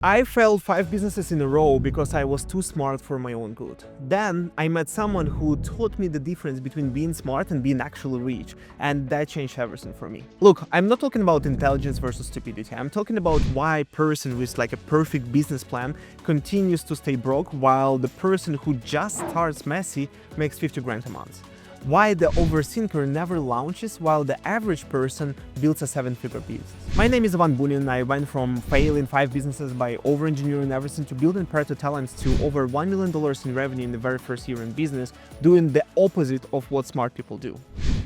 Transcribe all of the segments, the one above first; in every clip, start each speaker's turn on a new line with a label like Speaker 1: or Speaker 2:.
Speaker 1: I failed 5 businesses in a row because I was too smart for my own good. Then I met someone who taught me the difference between being smart and being actually rich, and that changed everything for me. Look, I'm not talking about intelligence versus stupidity. I'm talking about why a person with like a perfect business plan continues to stay broke while the person who just starts messy makes 50 grand a month. Why the overthinker never launches while the average person builds a 7-figure business. My name is Bunin. I went from failing 5 businesses by overengineering everything to building Pareto talents to over $1 million in revenue in the very first year in business, doing the opposite of what smart people do.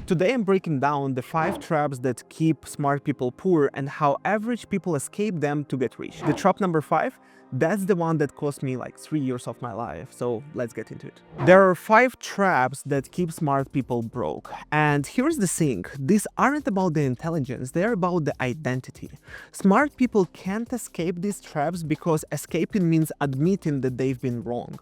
Speaker 1: Today I'm breaking down the 5 traps that keep smart people poor and how average people escape them to get rich. The trap number 5, that's the one that cost me like 3 years of my life, so let's get into it. There are 5 traps that keep smart people broke. And here's the thing, these aren't about the intelligence, they're about the identity. Smart people can't escape these traps because escaping means admitting that they've been wrong.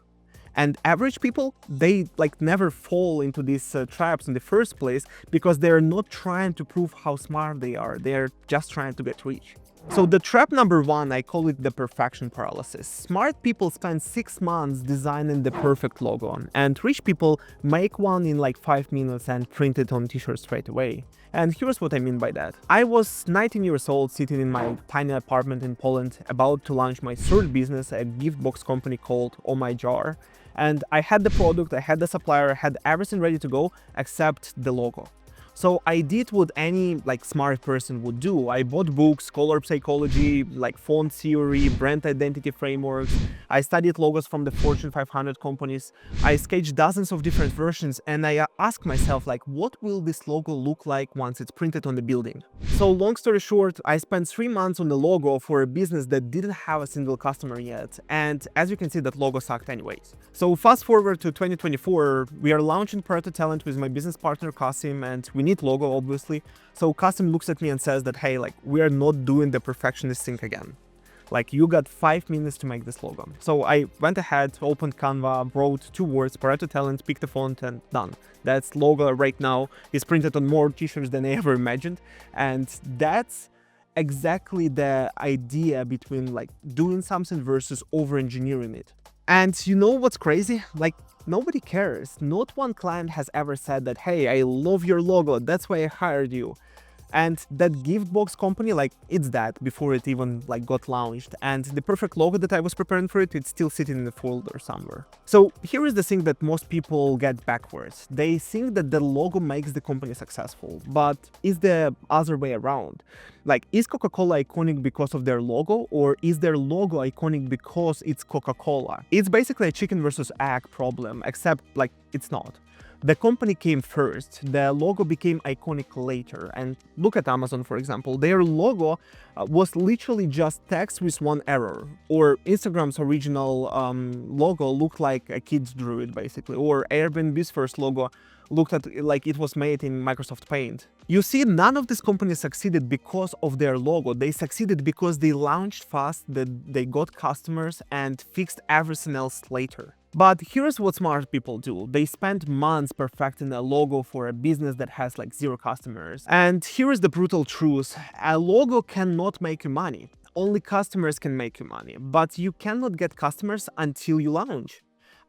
Speaker 1: And average people, they like never fall into these traps in the first place because they're not trying to prove how smart they are, they're just trying to get rich. So the trap number 1, I call it the perfection paralysis. Smart people spend 6 months designing the perfect logo, and rich people make one in like 5 minutes and print it on t-shirt straight away. And here's what I mean by that. I was 19 years old, sitting in my tiny apartment in Poland, about to launch my third business, a gift box company called Oh My Jar. And I had the product, I had the supplier, I had everything ready to go except the logo. So I did what any like smart person would do. I bought books, color psychology, like font theory, brand identity frameworks. I studied logos from the Fortune 500 companies. I sketched dozens of different versions, and I asked myself like, what will this logo look like once it's printed on the building? So long story short, I spent 3 months on the logo for a business that didn't have a single customer yet. And as you can see, that logo sucked anyways. So fast forward to 2024, we are launching Pareto Talent with my business partner Kasim, and we need logo obviously. So Kasim looks at me and says that, hey, like we are not doing the perfectionist thing again. Like you got 5 minutes to make this logo. So I went ahead, opened Canva, wrote 2 words, Pareto Talent, picked the font, and done. That's logo right now is printed on more t-shirts than I ever imagined. And that's exactly the idea between like doing something versus over-engineering it. And you know what's crazy? Like nobody cares. Not one client has ever said that, hey, I love your logo, that's why I hired you. And that gift box company, like it's that before it even like got launched. And the perfect logo that I was preparing for it, it's still sitting in the folder somewhere. So here is the thing that most people get backwards. They think that the logo makes the company successful, but it's the other way around. Like, is Coca-Cola iconic because of their logo, or is their logo iconic because it's Coca-Cola? It's basically a chicken versus egg problem, except like it's not. The company came first, the logo became iconic later. And look at Amazon, for example. Their logo was literally just text with one error. Or Instagram's original logo looked like a kid's drew it, basically. Or Airbnb's first logo looked at like it was made in Microsoft Paint. You see, none of these companies succeeded because of their logo. They succeeded because they launched fast, that they got customers and fixed everything else later. But here's what smart people do. They spend months perfecting a logo for a business that has like 0 customers. And here is the brutal truth. A logo cannot make you money. Only customers can make you money. But you cannot get customers until you launch.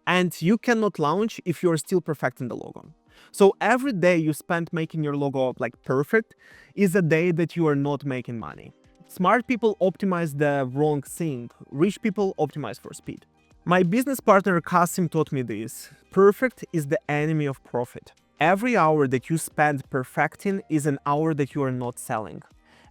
Speaker 1: And you cannot launch if you're still perfecting the logo. So every day you spend making your logo like perfect is a day that you are not making money. Smart people optimize the wrong thing. Rich people optimize for speed. My business partner Kasim taught me this. Perfect is the enemy of profit. Every hour that you spend perfecting is an hour that you are not selling.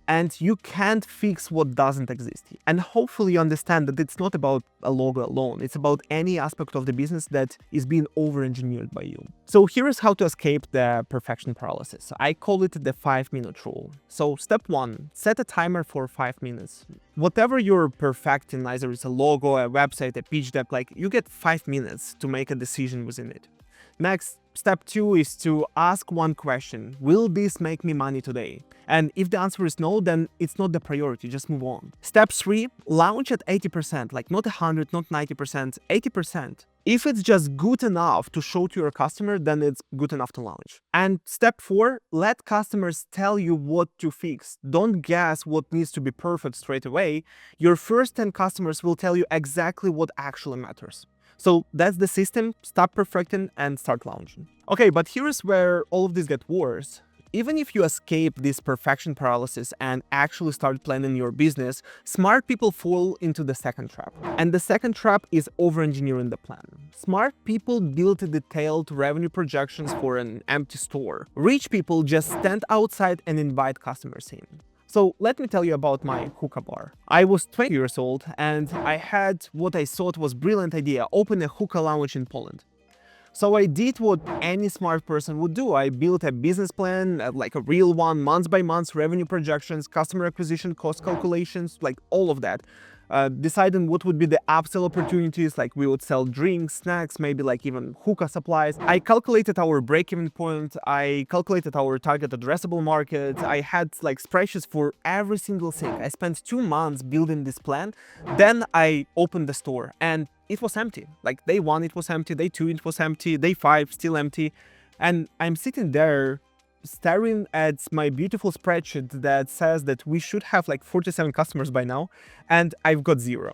Speaker 1: And you can't fix what doesn't exist. And hopefully you understand that it's not about a logo alone. It's about any aspect of the business that is being over-engineered by you. So here's how to escape the perfection paralysis. I call it the 5-minute rule. So step 1, set a timer for 5 minutes. Whatever you're perfecting, either it's a logo, a website, a pitch deck, like you get 5 minutes to make a decision within it. Next, step 2 is to ask one question. Will this make me money today? And if the answer is no, then it's not the priority, just move on. Step 3, launch at 80%, like not 100, not 90%, 80%. If it's just good enough to show to your customer, then it's good enough to launch. And step 4, let customers tell you what to fix. Don't guess what needs to be perfect straight away. Your first 10 customers will tell you exactly what actually matters. So that's the system. Stop perfecting and start launching. Okay, but here's where all of this gets worse. Even if you escape this perfection paralysis and actually start planning your business, smart people fall into the second trap. And the second trap is overengineering the plan. Smart people build detailed revenue projections for an empty store. Rich people just stand outside and invite customers in. So let me tell you about my hookah bar. I was 20 years old and I had what I thought was a brilliant idea, open a hookah lounge in Poland. So I did what any smart person would do. I built a business plan, like a real one, month by month, revenue projections, customer acquisition, cost calculations, like all of that. Deciding what would be the upsell opportunities, like we would sell drinks, snacks, maybe like even hookah supplies. I calculated our break-even point, I calculated our target addressable market, I had like spreadsheets for every single thing. I spent 2 months building this plan, then I opened the store and it was empty. Like day 1 it was empty, day 2 it was empty, day 5 still empty. And I'm sitting there staring at my beautiful spreadsheet that says that we should have like 47 customers by now, and I've got 0.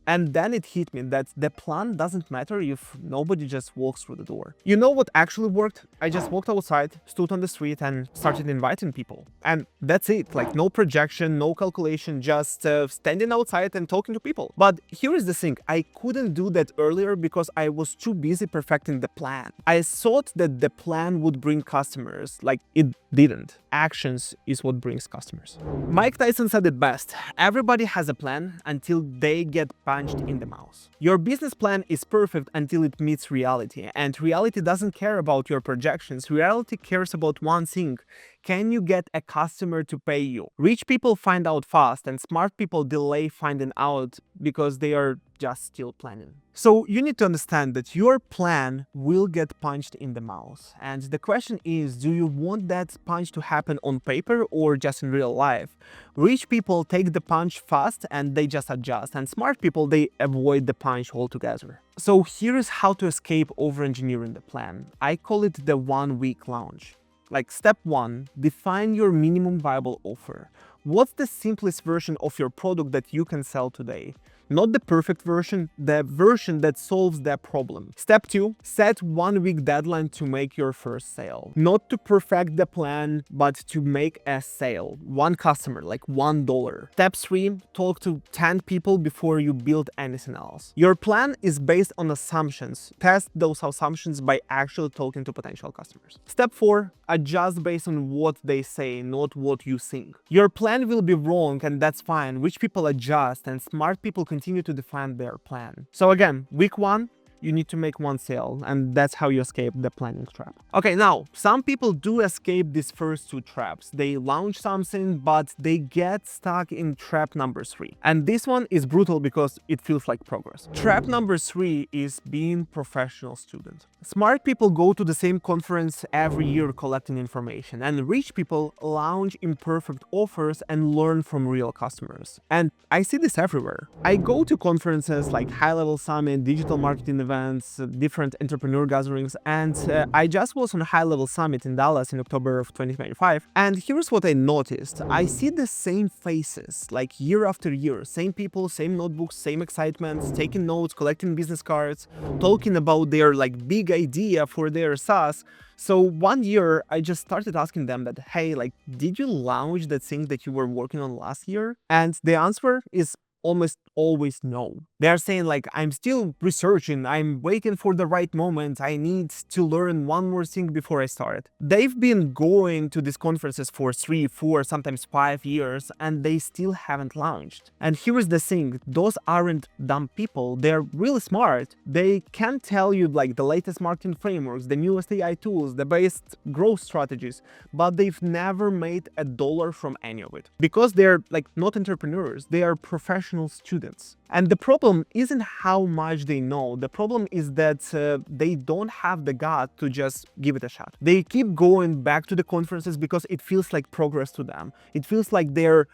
Speaker 1: And then it hit me that the plan doesn't matter if nobody just walks through the door. You know what actually worked? I just walked outside, stood on the street and started inviting people. And that's it, like no projection, no calculation, just standing outside and talking to people. But here is the thing, I couldn't do that earlier because I was too busy perfecting the plan. I thought that the plan would bring customers, like it didn't. Actions is what brings customers. Mike Tyson said it best, everybody has a plan until they get punched in the mouth. Your business plan is perfect until it meets reality, and reality doesn't care about your projections. Reality cares about one thing. Can you get a customer to pay you? Rich people find out fast, and smart people delay finding out because they are just still planning. So you need to understand that your plan will get punched in the mouth. And the question is, do you want that punch to happen on paper or just in real life? Rich people take the punch fast and they just adjust, and smart people, they avoid the punch altogether. So here's how to escape overengineering the plan. I call it the 1 week launch. Like step 1, define your minimum viable offer. What's the simplest version of your product that you can sell today? Not the perfect version, the version that solves that problem. Step 2, set 1 week deadline to make your first sale. Not to perfect the plan, but to make a sale. 1 customer, like $1. Step 3, talk to 10 people before you build anything else. Your plan is based on assumptions. Test those assumptions by actually talking to potential customers. Step 4, adjust based on what they say, not what you think. Your plan will be wrong and that's fine. Rich people adjust and smart people continue to define their plan. So again, week 1, you need to make 1 sale, and that's how you escape the planning trap. Okay, now, some people do escape these first 2 traps. They launch something, but they get stuck in trap number 3. And this one is brutal because it feels like progress. Trap number 3 is being professional student. Smart people go to the same conference every year collecting information, and rich people launch imperfect offers and learn from real customers. And I see this everywhere. I go to conferences like high-level summit, digital marketing events, different entrepreneur gatherings, and I just was on a high-level summit in Dallas in October of 2025. And here's what I noticed. I see the same faces, like year after year, same people, same notebooks, same excitement, taking notes, collecting business cards, talking about their like big idea for their SaaS. So 1 year, I just started asking them that, hey, like, did you launch that thing that you were working on last year? And the answer is almost always no. They're saying like, I'm still researching, I'm waiting for the right moment, I need to learn 1 more thing before I start. They've been going to these conferences for 3, 4, sometimes 5 years, and they still haven't launched. And here's the thing, those aren't dumb people, they're really smart. They can tell you like the latest marketing frameworks, the newest AI tools, the best growth strategies, but they've never made $1 from any of it. Because they're like not entrepreneurs, they are professionals professional students. And the problem isn't how much they know. The problem is that they don't have the gut to just give it a shot. They keep going back to the conferences because it feels like progress to them. It feels like they're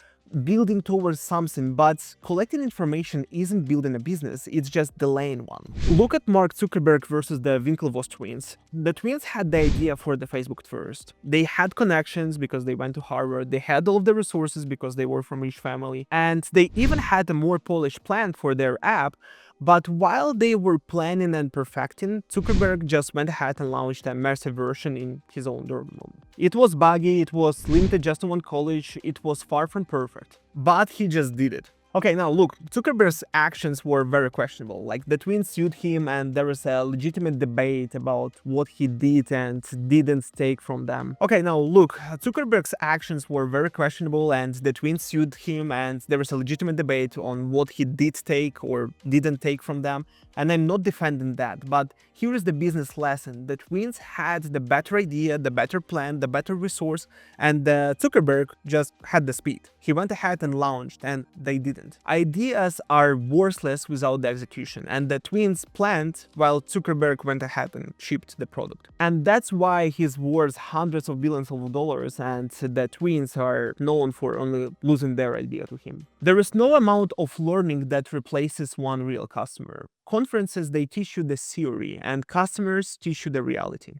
Speaker 1: building towards something, but collecting information isn't building a business, it's just delaying one. Look at Mark Zuckerberg versus the Winklevoss twins. The twins had the idea for the Facebook first. They had connections because they went to Harvard, they had all of the resources because they were from rich family, and they even had a more polished plan for their app. But while they were planning and perfecting, Zuckerberg just went ahead and launched a massive version in his own dorm room. It was buggy, it was limited just to one college, it was far from perfect. But he just did it. Okay, now look, Zuckerberg's actions were very questionable. Like, the twins sued him and there was a legitimate debate about what he did and didn't take from them. Okay, now look, Zuckerberg's actions were very questionable and the twins sued him and there was a legitimate debate on what he did take or didn't take from them. And I'm not defending that, but here is the business lesson. The twins had the better idea, the better plan, the better resource, and Zuckerberg just had the speed. He went ahead and launched, and they didn't. Ideas are worthless without the execution, and the twins planned while Zuckerberg went ahead and shipped the product. And that's why he's worth hundreds of billions of dollars, and the twins are known for only losing their idea to him. There is no amount of learning that replaces one real customer. Conferences, they teach you the theory, and customers teach you the reality.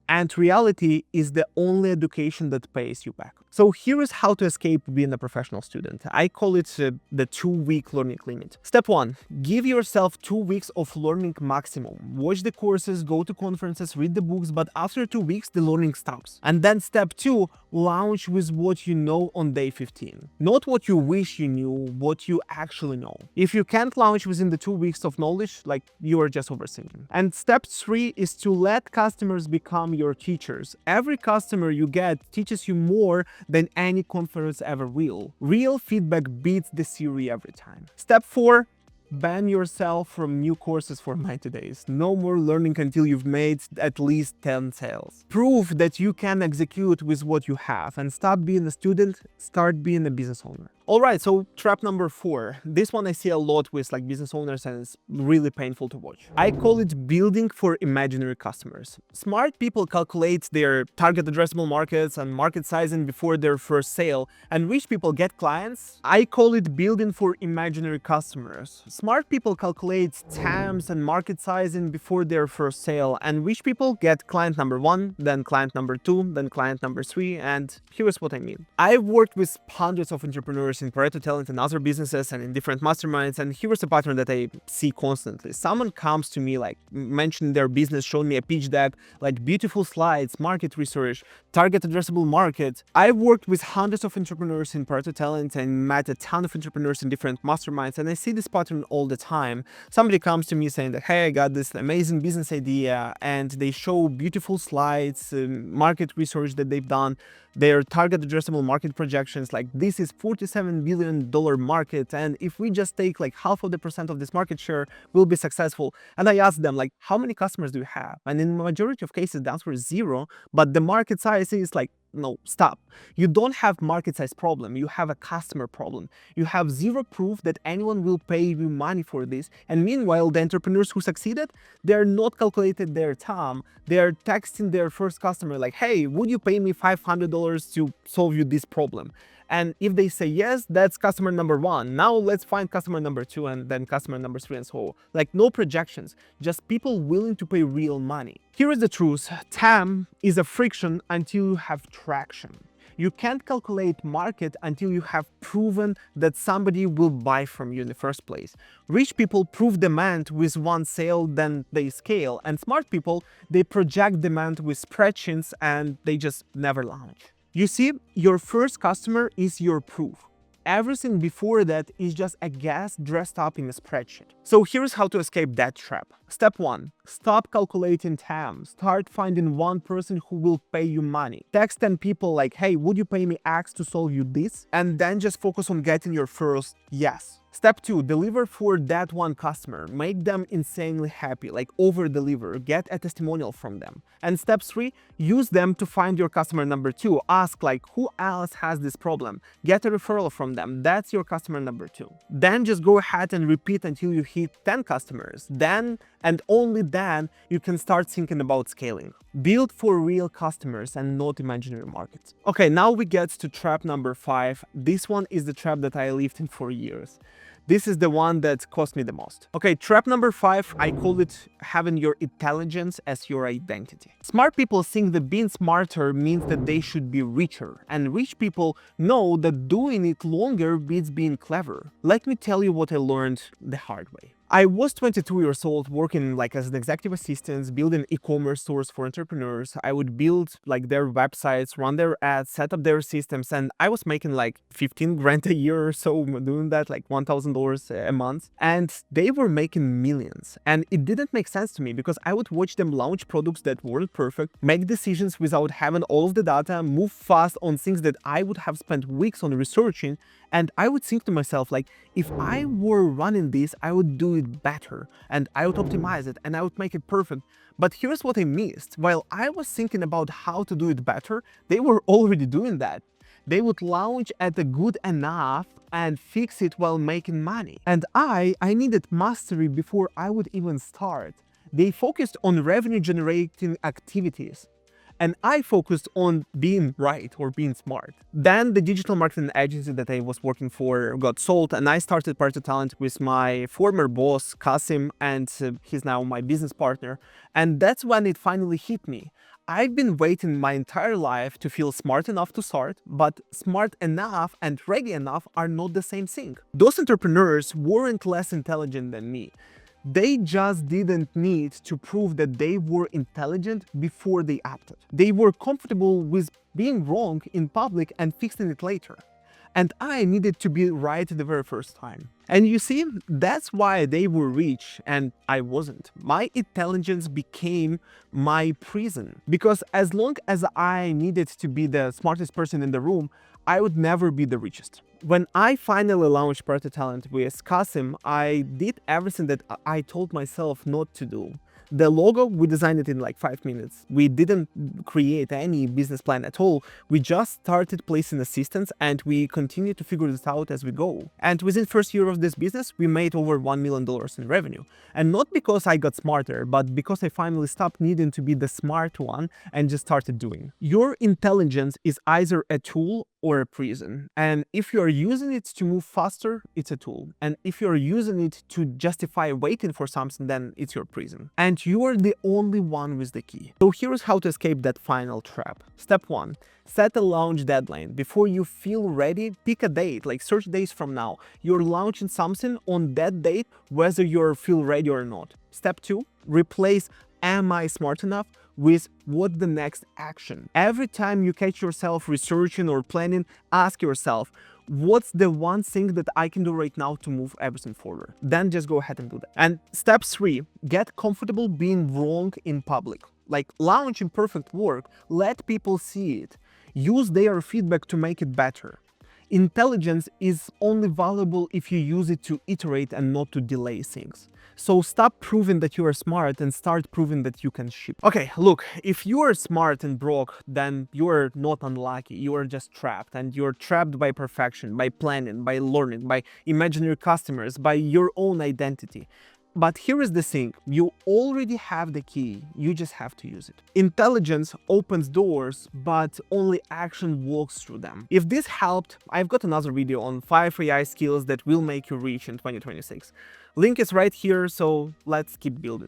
Speaker 1: And reality is the only education that pays you back. So here is how to escape being a professional student. I call it the 2-week learning limit. Step 1, give yourself 2 weeks of learning maximum. Watch the courses, go to conferences, read the books, but after 2 weeks, the learning stops. And then step 2, launch with what you know on day 15. Not what you wish you knew, what you actually know. If you can't launch within the 2 weeks of knowledge, like, you are just overthinking. And step 3 is to let customers become your teachers. Every customer you get teaches you more than any conference ever will. Real feedback beats the theory every time. Step 4, ban yourself from new courses for 90 days. No more learning until you've made at least 10 sales. Prove that you can execute with what you have and stop being a student, start being a business owner. Alright, so trap number 4. This one I see a lot with like business owners and it's really painful to watch. I call it building for imaginary customers. Smart people calculate their target addressable markets and market sizing before their first sale, and rich people get clients. I call it building for imaginary customers. Smart people calculate TAMs and market sizing before their first sale, and rich people get client number 1, then client number 2, then client number 3, and here's what I mean. I've worked with hundreds of entrepreneurs in Pareto Talent and other businesses and in different masterminds, and here's a pattern that I see constantly. Someone comes to me like mentioning their business, showing me a pitch deck, like beautiful slides, market research, target addressable market. I've worked with hundreds of entrepreneurs in Pareto Talent and met a ton of entrepreneurs in different masterminds, and I see this pattern all the time. Somebody comes to me saying that, hey, I got this amazing business idea, and they show beautiful slides, market research that they've done, their target addressable market projections, like this is $47 billion market, and if we just take like half of the percent of this market share, we'll be successful. And I ask them, like, how many customers do you have? And in the majority of cases, the answer is 0, but the market size is like, no, stop. You don't have market size problem, you have a customer problem. You have 0 proof that anyone will pay you money for this, and meanwhile, the entrepreneurs who succeeded, they're not calculated their time. They're texting their first customer like, hey, would you pay me $500 to solve you this problem? And if they say yes, that's customer number 1. Now let's find customer number 2 and then customer number 3 and so on. Like, no projections, just people willing to pay real money. Here is the truth. TAM is a friction until you have traction. You can't calculate market until you have proven that somebody will buy from you in the first place. Rich people prove demand with one sale, then they scale. And smart people, they project demand with spreadsheets and they just never launch. You see, your first customer is your proof. Everything before that is just a guess dressed up in a spreadsheet. So here's how to escape that trap. Step 1. Stop calculating TAM. Start finding one person who will pay you money. Text 10 people like, hey, would you pay me X to solve you this? And then just focus on getting your first yes. Step 2, deliver for that one customer. Make them insanely happy, like over deliver, get a testimonial from them. And step 3, use them to find your customer number 2. Ask like, who else has this problem? Get a referral from them. That's your customer number 2. Then just go ahead and repeat until you hit 10 customers. Then and only then you can start thinking about scaling. Build for real customers and not imaginary markets. Okay, now we get to trap number 5. This one is the trap that I lived in for years. This is the one that cost me the most. Okay, trap number 5, I call it having your intelligence as your identity. Smart people think that being smarter means that they should be richer, and rich people know that doing it longer beats being clever. Let me tell you what I learned the hard way. I was 22 years old, working like as an executive assistant, building e-commerce stores for entrepreneurs. I would build like their websites, run their ads, set up their systems, and I was making like 15 grand a year or so doing that, like $1,000 a month. And they were making millions. And it didn't make sense to me because I would watch them launch products that weren't perfect, make decisions without having all of the data, move fast on things that I would have spent weeks on researching. And I would think to myself, like, if I were running this, I would do it better and I would optimize it and I would make it perfect. But here's what I missed. While I was thinking about how to do it better, they were already doing that. They would launch at a good enough and fix it while making money. And I needed mastery before I would even start. They focused on revenue generating activities. And I focused on being right or being smart. Then the digital marketing agency that I was working for got sold, and I started Party Talent with my former boss, Kasim, and he's now my business partner. And that's when it finally hit me. I've been waiting my entire life to feel smart enough to start, but smart enough and ready enough are not the same thing. Those entrepreneurs weren't less intelligent than me. They just didn't need to prove that they were intelligent before they acted. They were comfortable with being wrong in public and fixing it later. And I needed to be right the very first time. And you see, that's why they were rich and I wasn't. My intelligence became my prison. Because as long as I needed to be the smartest person in the room, I would never be the richest. When I finally launched Party Talent with Kasim, I did everything that I told myself not to do. The logo, we designed it in like 5 minutes. We didn't create any business plan at all. We just started placing assistants and we continued to figure this out as we go. And within the first year of this business, we made over $1 million in revenue. And not because I got smarter, but because I finally stopped needing to be the smart one and just started doing. Your intelligence is either a tool or a prison. And if you're using it to move faster, it's a tool. And if you're using it to justify waiting for something, then it's your prison. And you are the only one with the key. So here's how to escape that final trap. Step 1, set a launch deadline. Before you feel ready, pick a date, like 30 days from now. You're launching something on that date, whether you feel ready or not. Step 2, replace am I smart enough with what's the next action. Every time you catch yourself researching or planning, ask yourself, what's the one thing that I can do right now to move everything forward? Then just go ahead and do that. And step 3, get comfortable being wrong in public. Like launch imperfect work, let people see it. Use their feedback to make it better. Intelligence is only valuable if you use it to iterate and not to delay things. So stop proving that you are smart and start proving that you can ship. Okay, look, if you are smart and broke, then you are not unlucky. You are just trapped, and you're trapped by perfection, by planning, by learning, by imaginary customers, by your own identity. But here is the thing, you already have the key, you just have to use it. Intelligence opens doors, but only action walks through them. If this helped, I've got another video on 5 AI skills that will make you rich in 2026. Link is right here, so let's keep building.